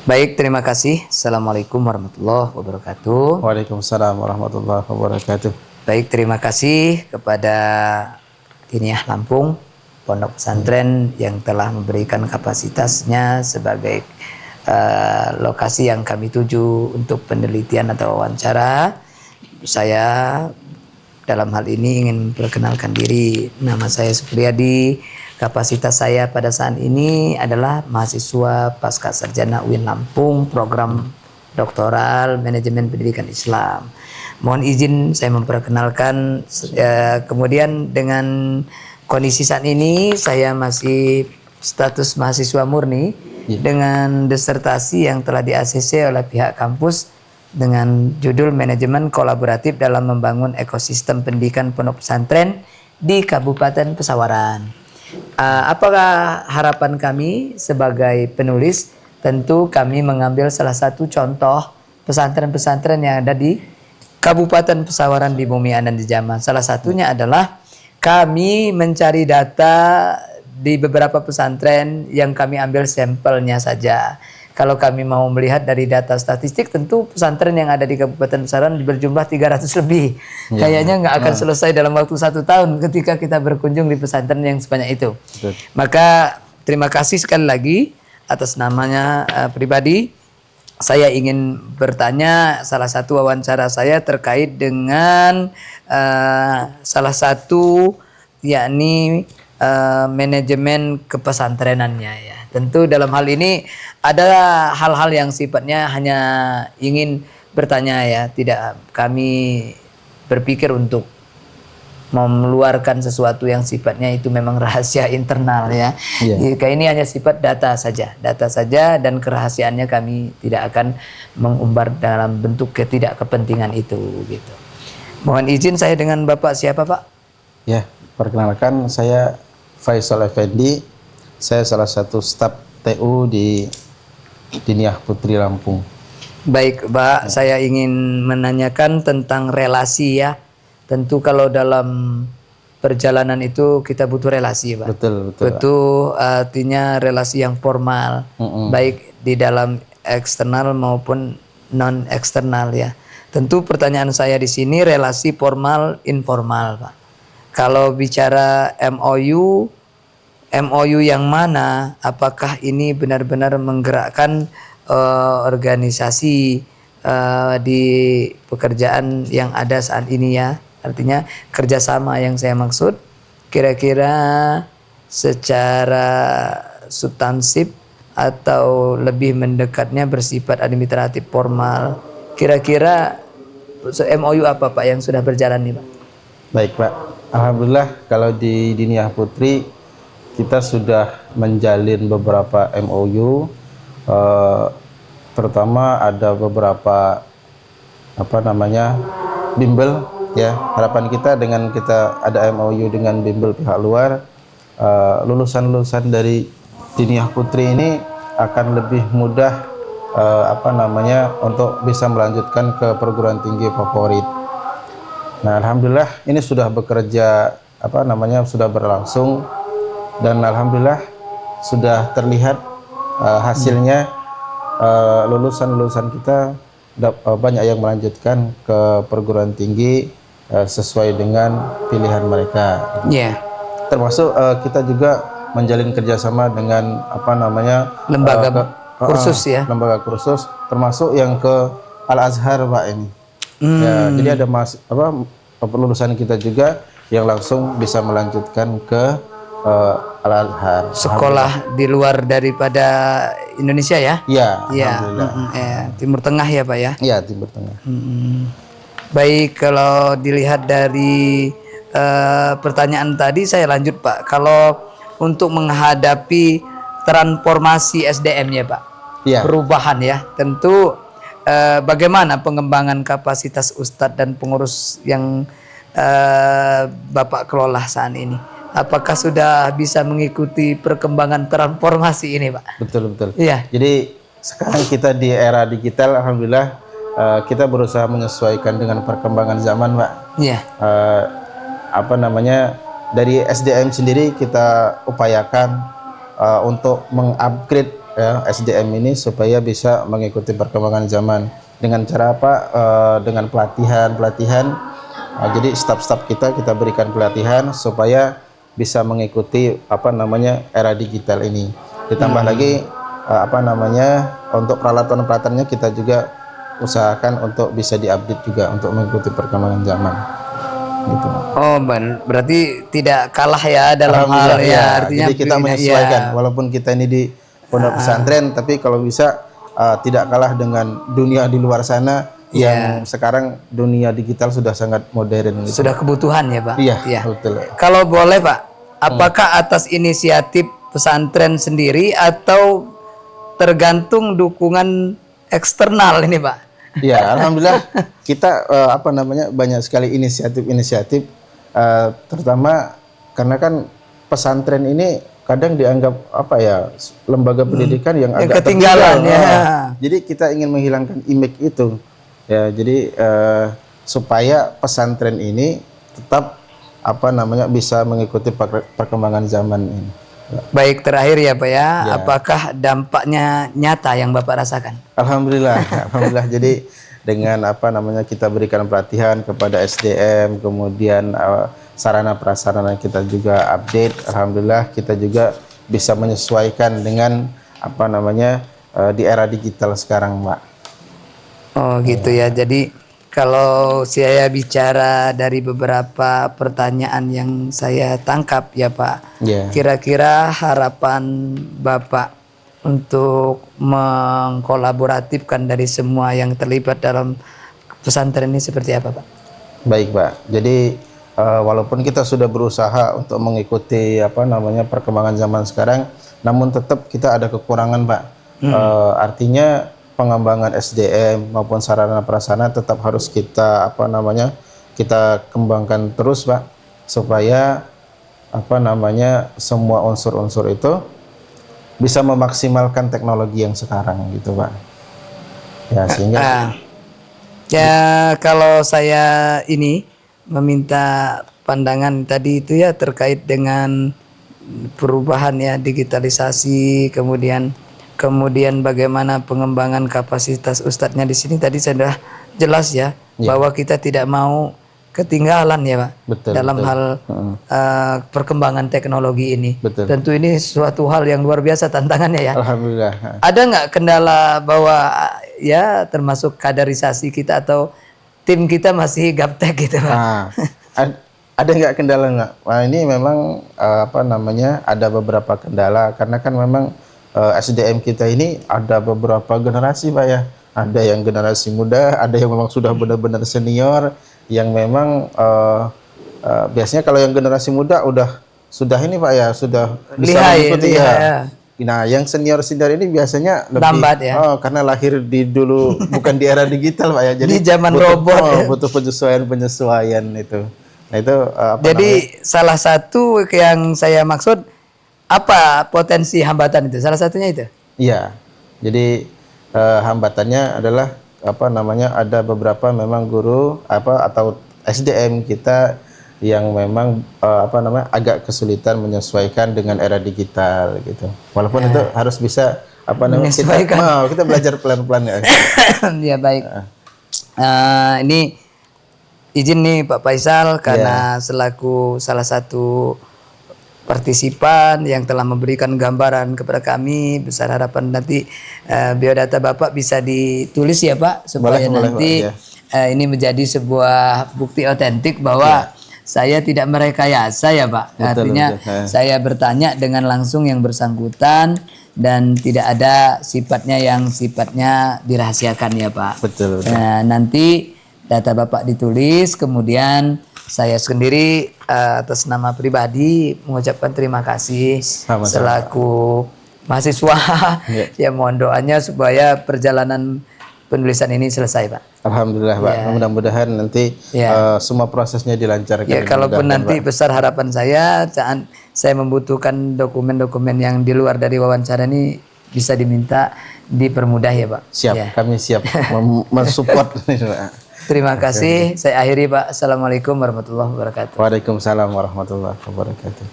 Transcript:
Baik, terima kasih. Assalamualaikum warahmatullahi wabarakatuh. Waalaikumsalam warahmatullahi wabarakatuh. Baik, terima kasih kepada Diniyah Lampung, Pondok Pesantren yang telah memberikan kapasitasnya sebagai lokasi yang kami tuju untuk penelitian atau wawancara. Saya dalam hal ini ingin memperkenalkan diri. Nama saya Supriyadi. Kapasitas saya pada saat ini adalah mahasiswa pasca sarjana UIN Lampung, program doktoral manajemen pendidikan Islam. Mohon izin saya memperkenalkan, kemudian dengan kondisi saat ini saya masih status mahasiswa murni dengan disertasi yang telah di-ACC oleh pihak kampus dengan judul Manajemen Kolaboratif dalam Membangun Ekosistem Pendidikan Pondok Pesantren di Kabupaten Pesawaran. Apakah harapan kami sebagai penulis? Tentu kami mengambil salah satu contoh pesantren-pesantren yang ada di Kabupaten Pesawaran di Bumi Anan di Jaman. Salah satunya adalah kami mencari data di beberapa pesantren yang kami ambil sampelnya saja. Kalau kami mau melihat dari data statistik, tentu pesantren yang ada di Kabupaten Pesawaran berjumlah 300 lebih. Kayaknya nggak akan selesai dalam waktu 1 tahun ketika kita berkunjung di pesantren yang sebanyak itu. Betul. Maka terima kasih sekali lagi atas namanya pribadi. Saya ingin bertanya, salah satu wawancara saya terkait dengan salah satu yakni manajemen kepesantrenannya ya. Tentu dalam hal ini ada hal-hal yang sifatnya hanya ingin bertanya ya, tidak kami berpikir untuk mengeluarkan sesuatu yang sifatnya itu memang rahasia internal ya. Kayak ini hanya sifat data saja dan kerahasiaannya kami tidak akan mengumbar dalam bentuk ketidakkepentingan itu gitu. Mohon izin saya dengan Bapak siapa Pak? Ya, perkenalkan saya Faisal Effendi. Saya salah satu staf TU di Diniyah Putri Lampung. Baik, Pak, saya ingin menanyakan tentang relasi ya. Tentu kalau dalam perjalanan itu kita butuh relasi, Pak. Betul. Betul, artinya relasi yang formal, baik di dalam eksternal maupun non eksternal ya. Tentu pertanyaan saya di sini relasi formal informal, Pak. Kalau bicara MOU yang mana? Apakah ini benar-benar menggerakkan organisasi di pekerjaan yang ada saat ini ya? Artinya kerjasama yang saya maksud kira-kira secara substansif atau lebih mendekatnya bersifat administratif formal. Kira-kira MOU apa Pak yang sudah berjalan nih Pak? Baik Pak, alhamdulillah kalau di Diniyah Putri kita sudah menjalin beberapa MOU, terutama ada beberapa bimbel ya. Harapan kita dengan kita ada MOU dengan bimbel pihak luar, lulusan-lulusan dari Diniyah Putri ini akan lebih mudah untuk bisa melanjutkan ke perguruan tinggi favorit. Nah, alhamdulillah ini sudah bekerja sudah berlangsung. Dan alhamdulillah sudah terlihat hasilnya, lulusan-lulusan kita banyak yang melanjutkan ke perguruan tinggi sesuai dengan pilihan mereka. Termasuk kita juga menjalin kerjasama dengan lembaga kursus ya. Lembaga kursus termasuk yang ke Al Azhar Pak ini. Ya, jadi ada lulusan kita juga yang langsung bisa melanjutkan ke Al Azhar. Sekolah di luar daripada Indonesia ya? Iya. Timur Tengah ya Pak ya? Iya, Timur Tengah. Baik, kalau dilihat dari pertanyaan tadi saya lanjut Pak. Kalau untuk menghadapi transformasi SDM ya Pak, perubahan ya, tentu bagaimana pengembangan kapasitas Ustadz dan pengurus yang Bapak kelola saat ini? Apakah sudah bisa mengikuti perkembangan transformasi ini, Pak? Betul. Iya. Jadi sekarang kita di era digital, alhamdulillah kita berusaha menyesuaikan dengan perkembangan zaman, Pak. Iya. Dari SDM sendiri kita upayakan untuk mengupgrade ya, SDM ini supaya bisa mengikuti perkembangan zaman dengan cara apa? Dengan pelatihan. Jadi staf-staf kita berikan pelatihan supaya bisa mengikuti apa namanya era digital ini. Ditambah lagi untuk peralatan-peralatannya kita juga usahakan untuk bisa diupdate juga untuk mengikuti perkembangan zaman. Gitu. Oh, berarti tidak kalah ya dalam hal ya, artinya jadi kita menyesuaikan walaupun kita ini di pondok pesantren, tapi kalau bisa tidak kalah dengan dunia di luar sana yang sekarang dunia digital sudah sangat modern. Gitu. Sudah kebutuhan ya Pak? Iya, betul. Kalau boleh Pak, apakah atas inisiatif pesantren sendiri atau tergantung dukungan eksternal ini Pak? Ya, alhamdulillah kita banyak sekali inisiatif, terutama karena kan pesantren ini kadang dianggap lembaga pendidikan yang agak ketinggalan ya. Jadi kita ingin menghilangkan image itu, ya. Jadi supaya pesantren ini tetap bisa mengikuti perkembangan zaman ini. Baik, terakhir ya Pak ya, apakah dampaknya nyata yang Bapak rasakan? Alhamdulillah. Jadi dengan kita berikan pelatihan kepada SDM, kemudian sarana prasarana kita juga update. Alhamdulillah kita juga bisa menyesuaikan dengan di era digital sekarang, Mbak. Oh gitu ya. Jadi kalau saya bicara dari beberapa pertanyaan yang saya tangkap ya Pak, kira-kira harapan Bapak untuk mengkolaboratifkan dari semua yang terlibat dalam pesantren ini seperti apa Pak? Baik Pak, jadi walaupun kita sudah berusaha untuk mengikuti perkembangan zaman sekarang, namun tetap kita ada kekurangan Pak. Artinya pengembangan SDM maupun sarana prasarana tetap harus kita kita kembangkan terus Pak, supaya semua unsur-unsur itu bisa memaksimalkan teknologi yang sekarang gitu Pak. Ya sehingga kalau saya ini meminta pandangan tadi itu ya terkait dengan perubahan ya digitalisasi, kemudian bagaimana pengembangan kapasitas ustadznya di sini tadi sudah jelas ya, bahwa kita tidak mau ketinggalan ya Pak. Dalam hal perkembangan teknologi ini. Tentu ini suatu hal yang luar biasa tantangannya ya. Alhamdulillah. Ada nggak kendala bahwa ya termasuk kaderisasi kita atau tim kita masih gaptek gitu Pak? Ada nggak kendala nggak? Nah, ini memang ada beberapa kendala karena kan memang SDM kita ini ada beberapa generasi Pak ya. Ada yang generasi muda, ada yang memang sudah benar-benar senior, yang memang biasanya kalau yang generasi muda sudah ini Pak ya, sudah bisa mengikuti ya. Nah, yang senior ini biasanya lebih lambat ya. Karena lahir bukan di era digital Pak ya. Jadi di zaman robot butuh penyesuaian itu. Nah, itu jadi salah satu yang saya maksud apa potensi hambatan itu? Salah satunya itu? Iya. Jadi hambatannya adalah ada beberapa memang guru atau SDM kita yang memang agak kesulitan menyesuaikan dengan era digital gitu. Walaupun itu harus bisa kita belajar pelan-pelan ya. Ya baik. Ini izin nih Pak Faisal karena selaku salah satu partisipan yang telah memberikan gambaran kepada kami, besar harapan nanti biodata Bapak bisa ditulis ya Pak, supaya nanti ini menjadi sebuah bukti otentik bahwa saya tidak merekayasa ya Pak. Artinya saya bertanya dengan langsung yang bersangkutan dan tidak ada sifatnya dirahasiakan ya Pak. Betul. Nanti data Bapak ditulis, kemudian saya sendiri atas nama pribadi mengucapkan terima kasih selaku mahasiswa. Ya mohon doanya supaya perjalanan penulisan ini selesai Pak. Alhamdulillah Pak. Mudah-mudahan nanti semua prosesnya dilancarkan. Ya kalaupun nanti Pak, besar harapan saya membutuhkan dokumen-dokumen yang di luar dari wawancara ini bisa diminta dipermudah ya Pak. Siap, kami siap mensupport. Terima kasih. Saya akhiri Pak. Assalamualaikum warahmatullahi wabarakatuh. Waalaikumsalam warahmatullahi wabarakatuh.